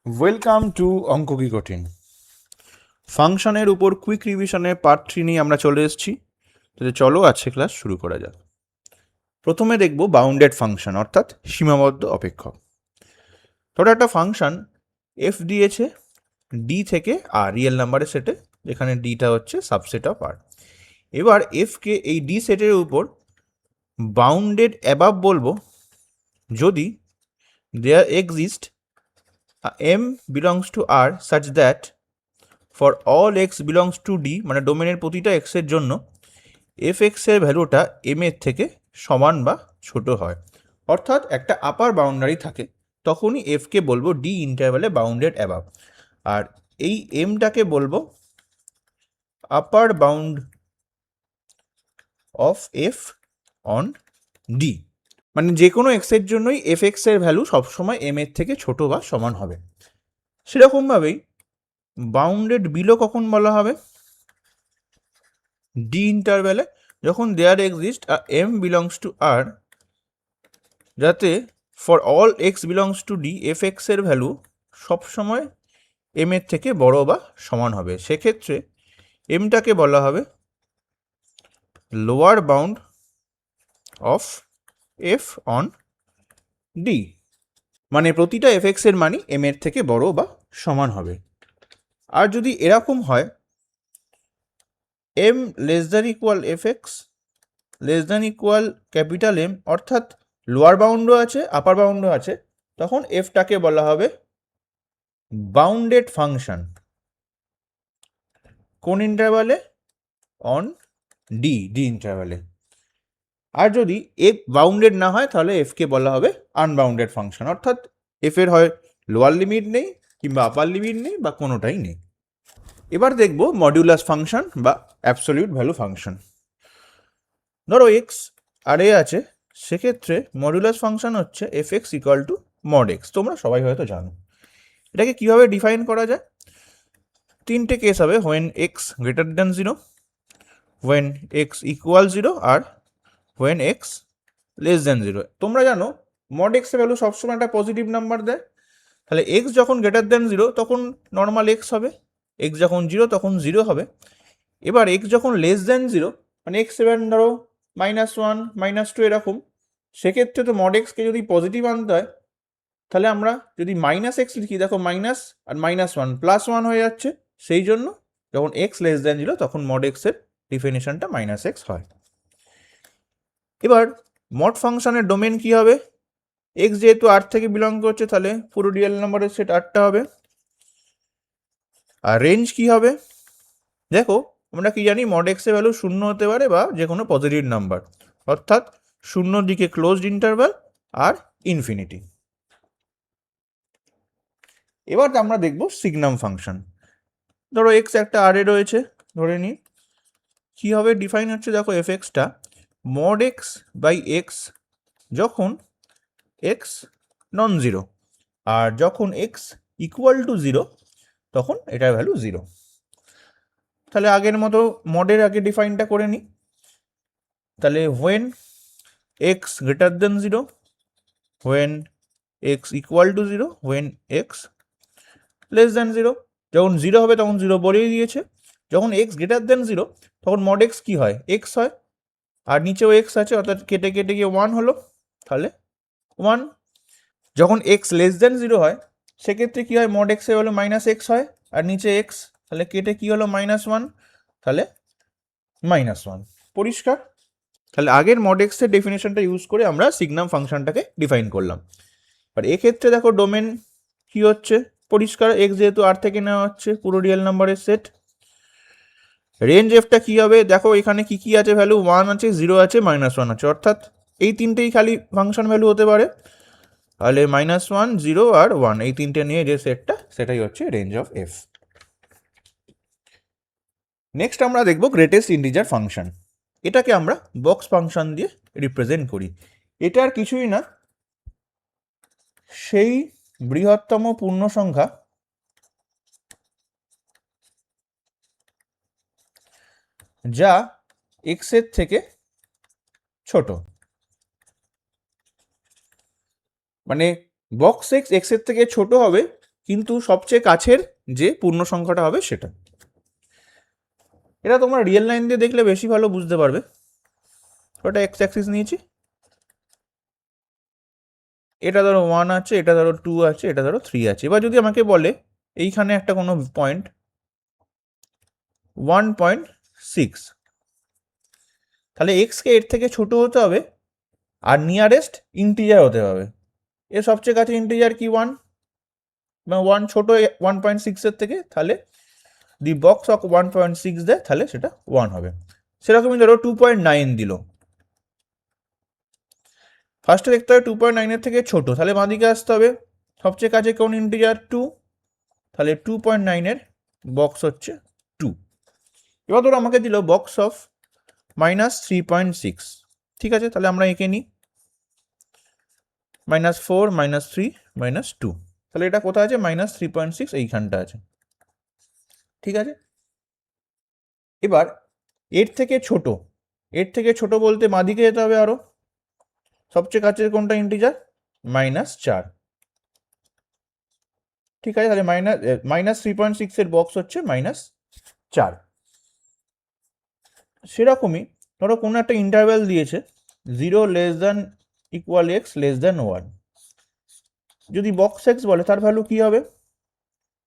Welcome to অঙ্ক কি কঠিন। ফাংশনের উপর কুইক রিভিশনের পার্ট 3 নিয়ে আমরা চলে এসেছি। চলো আজকে ক্লাস শুরু করা যাক। প্রথমে দেখব বাউন্ডেড ফাংশন অর্থাৎ সীমাবদ্ধ অপেক্ষক। ধরো একটা ফাংশন এফ দিয়েছে ডি থেকে আর রিয়েল নাম্বারের সেটে, যেখানে ডিটা হচ্ছে সাবসেট অফ আর। এবার এফকে এই ডি সেটের উপর বাউন্ডেড অ্যাবাভ বলবো যদি there exist M belongs to R such that for all x belongs to D, মানে ডোমেনের প্রতিটা এক্সের জন্য এফ এক্সের ভ্যালুটা এম এর থেকে সমান বা ছোট হয়। অর্থাৎ একটা আপার বাউন্ডারি থাকে, তখনই এফকে বলবো ডি ইন্টারভ্যালে বাউন্ডেড অ্যাবাভ, আর এই এমটাকে বলবো আপার bound of F on D. মানে যে কোনো এক্সের জন্যই এফ এক্সের ভ্যালু সবসময় এম এর থেকে ছোট বা সমান হবে। সেরকমভাবেই বাউন্ডেড বিলো কখন বলা হবে? ডি ইন্টারভ্যালে, যখন there exist M belongs to R, যাতে for all x belongs to D F এক্সের ভ্যালু সবসময় এম এর থেকে বড় বা সমান হবে। সেক্ষেত্রে এমটাকে বলা হবে lower bound of F on D, মানে প্রতিটা এফ এক্সের মানই এম এর থেকে বড় বা সমান হবে। আর যদি এরকম হয় M less than equal f x less than equal capital M, অর্থাৎ লোয়ার বাউন্ডও আছে আপার বাউন্ডও আছে, তখন এফটাকে বলা হবে বাউন্ডেড ফাংশন। কোন ইন্টারভ্যালে? অন ডি, ডি ইন্টারভ্যালে। আর যদি এফ বাউন্ডেড না হয় তাহলে এফকে বলা হবে আনবাউন্ডেড ফাংশন, অর্থাৎ এফ এর হয় লোয়ার লিমিট নেই কিংবা আপার লিমিট নেই বা কোনোটাই নেই। এবার দেখব মডিউলাস ফাংশন বা অ্যাবসলিউট ভ্যালু ফাংশন। ধরো এক্স আর এ আছে, সেক্ষেত্রে মডিউলাস ফাংশন হচ্ছে F x equal to mod x. তোমরা সবাই হয়তো জানো। এটাকে কিভাবে ডিফাইন করা যায়? তিনটে কেস হবে, when x greater than 0, when x equal 0 আর হোয়েন এক্স লেস দ্যান 0। তোমরা জানো মড এক্সের ভ্যালু সবসময় একটা পজিটিভ নাম্বার দেয়। তাহলে এক্স যখন গ্রেটার দ্যান 0 তখন নর্মাল এক্স হবে, এক্স যখন 0 তখন 0 হবে। এবার এক্স যখন লেস দ্যান 0, মানে এক্স সেভেন ধরো -1 -2 এরকম, সেক্ষেত্রে তো মড এক্সকে যদি পজিটিভ আনতে হয়, তাহলে আমরা যদি মাইনাস এক্স লিখি, দেখো মাইনাস আর -1 +1 হয়ে যাচ্ছে। সেই জন্য যখন এক্স লেস দ্যান 0 তখন মড এক্সের ডিফিনিশনটা -x হয়। এবার মড ফাংশনের ডোমেন কি হবে? এক্স যেহেতু আর থেকে বিলং করছে, তাহলে পুরো রিয়েল নাম্বারের সেট আটটা হবে। আর রেঞ্জ কি হবে? দেখো আমরা কি জানি, মড এক্স এর ভ্যালু 0 হতে পারে বা যে কোনো পজিটিভ নাম্বার, অর্থাৎ 0 দিকে ক্লোজড ইন্টারভ্যাল আর ইনফিনিটি। এবার আমরা দেখব সিগনাম ফাংশন। ধরো এক্স একটা আর এ রয়েছে, ধরে নিই। কি হবে ডিফাইন হচ্ছে, দেখো এফ এক্সটা মড এক্স বাই এক্স যখন এক্স নন জিরো, আর যখন এক্স ইকুয়াল টু 0 তখন এটার ভ্যালু 0। তাহলে আগের মতো মডের আগে ডিফাইনটা করে নিই। তাহলে when x greater than 0, when x equal to 0, when x less than 0। যখন 0 হবে তখন 0 বলেই দিয়েছে। যখন এক্স গ্রেটার দেন 0 তখন মড এক্স কী হয়? এক্স হয়, আর নিচেও এক্স আছে, অর্থাৎ কেটে কেটে গিয়ে 1 হলো, তাহলে 1। যখন এক্স লেস দেন 0 হয়, সেক্ষেত্রে কী হয়? মড এক্সে হলো -x হয়, আর নিচে এক্স, তাহলে কেটে কী হলো? -1, তাহলে -1। পরিষ্কার? তাহলে আগের মড এক্সের ডেফিনেশনটা ইউজ করে আমরা সিগনাম ফাংশনটাকে ডিফাইন করলাম। আর এক্ষেত্রে দেখো ডোমেন কি হচ্ছে পরিষ্কার, এক্স যেহেতু আর থেকে নেওয়া হচ্ছে পুরো রিয়েল নাম্বারের সেট। রেঞ্জ এফটা কি হবে? দেখো এখানে কি কি আছে ভ্যালু, 1 আছে, 0 আছে, -1 আছে, অর্থাৎ এই তিনটেই খালি ফাংশন ভ্যালু হতে পারে। তাহলে -1, 0 আর 1, এই তিনটে নিয়ে যে সেটটা, সেটাই হচ্ছে রেঞ্জ অফ এফ। নেক্সট আমরা দেখব গ্রেটেস্ট ইন্টিজার ফাংশন। এটাকে আমরা বক্স ফাংশন দিয়ে রিপ্রেজেন্ট করি। এটা আর কিছুই না, সেই বৃহত্তম পূর্ণ সংখ্যা যা এক্স এর থেকে ছোট। মানে বক্স এক্স এক্স এর থেকে ছোট হবে কিন্তু সবচেয়ে কাছের যে পূর্ণ সংখ্যাটা হবে সেটা। এটা তোমরা রিয়েল লাইন দিয়ে দেখলে বেশি ভালো বুঝতে পারবে। ওটা এক্স অ্যাক্সিস নিয়েছি, এটা ধরো 1 আছে, এটা ধরো 2 আছে, এটা ধরো 3 আছে। এবার যদি আমাকে বলে এইখানে একটা কোনো পয়েন্ট 1.6, তাহলে এক্সকে এর থেকে ছোট হতে হবে আর নিয়ারেস্ট ইন্টিজার হতে হবে। এর সবচেয়ে কাছে ইন্টিজার কি 1, বা 1 ছোট 1.6 থেকে, তাহলে দি বক্স অফ 1.6 দেয়, তাহলে সেটা 1 হবে। সেরকমই ধরো 2.9 দিল, ফার্স্টে দেখতে হবে 2.9 থেকে ছোট, তাহলে বাঁদিকে আসতে হবে, সবচেয়ে কাছে কোন ইন্টিজার 2, তাহলে 2.9 বক্স হচ্ছে 2। এবার ধরো আমাকে দিল বক্স অফ -3.6, ঠিক আছে, তাহলে আমরা এঁকে নিই -4 -3 -2, তাহলে এটা কোথায় আছে, -3.6 এইখানটা আছে, ঠিক আছে। এবার এর থেকে ছোট বলতে বাঁদিকে যেতে হবে আরো, সবচেয়ে কাছের কোনটা ইন্টিজার, -4, ঠিক আছে, তাহলে -3.6 এর বক্স হচ্ছে -4। সেরকমই ধরো কোনো একটা ইন্টারভ্যাল দিয়েছে 0 ≤ x < 1, যদি বক্স এক্স বলে তার ভ্যালু কি হবে,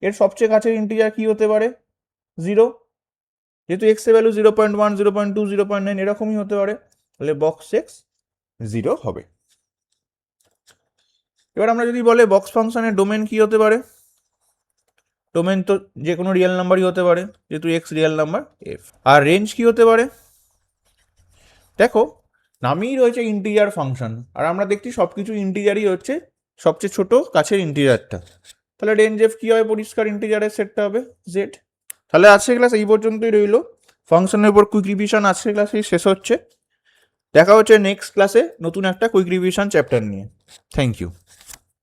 এর সবচেয়ে কাছের ইন্টিজার কি হতে পারে, 0, যেহেতু এক্স এর ভ্যালু 0.1 0.2 0.9 এরকমই হতে পারে, তাহলে বক্স এক্স 0 হবে। এবার আমরা যদি বলে বক্স ফাংশনের ডোমেন কি হতে পারে, ডোমেন তো যে কোনো রিয়েল নাম্বারই হতে পারে, যেহেতু এক্স রিয়েল নাম্বার এফ। আর রেঞ্জ কি হতে পারে, দেখো নামেই রয়েছে ইন্টিজার ফাংশন, আর আমরা দেখছি সব কিছু ইন্টিজারই হচ্ছে, সবচেয়ে ছোট কাছের ইন্টিজারটা, তাহলে রেঞ্জ এফ কী হবে, পরিষ্কার ইন্টিজারের সেটটা হবে জেড। তাহলে আজকের ক্লাস এই পর্যন্তই রইল, ফাংশনের উপর কুইক রিভিশন আজকের ক্লাসেই শেষ হচ্ছে। দেখা হচ্ছে নেক্সট ক্লাসে নতুন একটা কুইক রিভিশন চ্যাপ্টার নিয়ে। Thank you.